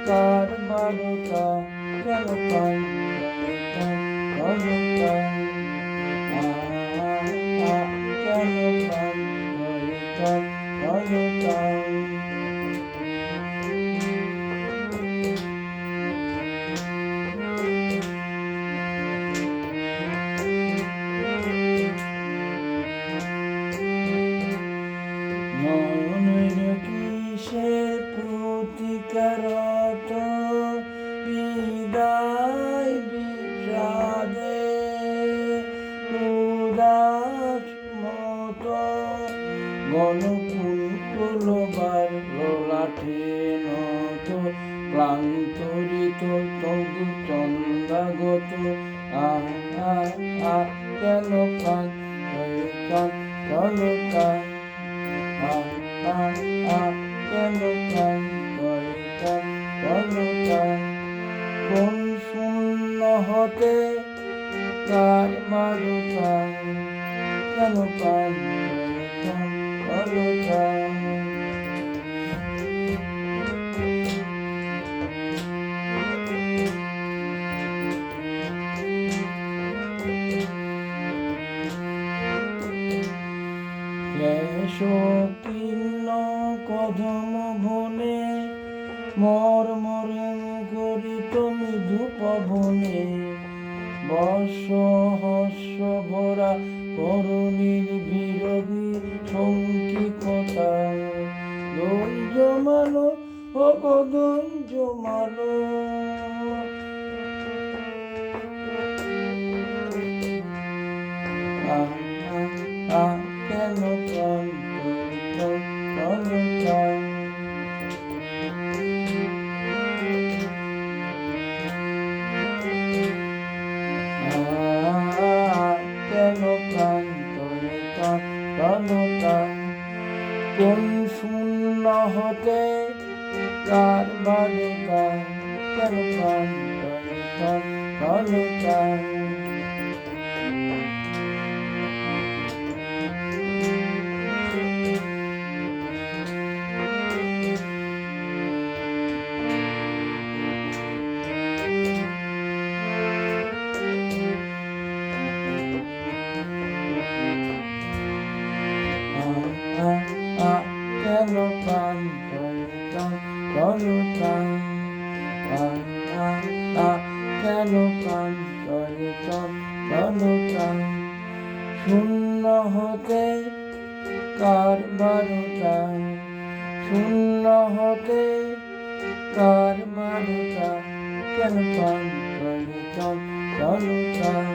কার বারোটা কেন পাই বারোটা কেন পাই বারোটা মনের কিসের প্রতিকারত বিদায় বিষাদে উদাস মতো গণফুল তুলবার লোলাটে নত ক্লান্ত ঋত তবু চন্দাগত কেন কান চলো কান কেন কান চলো কান কোন শূন্য হতে কার বারোটা কেন কান চলো কান ক্লেশকীর্ণ কদম বনে মর্মরে করিত মৃদু পবনে বর্ষ হস্য ভরা করণীর বিরোধী শঙ্কিকতা দই জমালো ও দই জমালো কেন প্রাণ কেন প্রাণ কোন শূন্য হতে কার বারোটা কেন প্রাণ কেন প্রাণ কেন প্রাণ শূন্য হতে কার বারোটা শূন্য হতে কার বারোটা কেন প্রাণ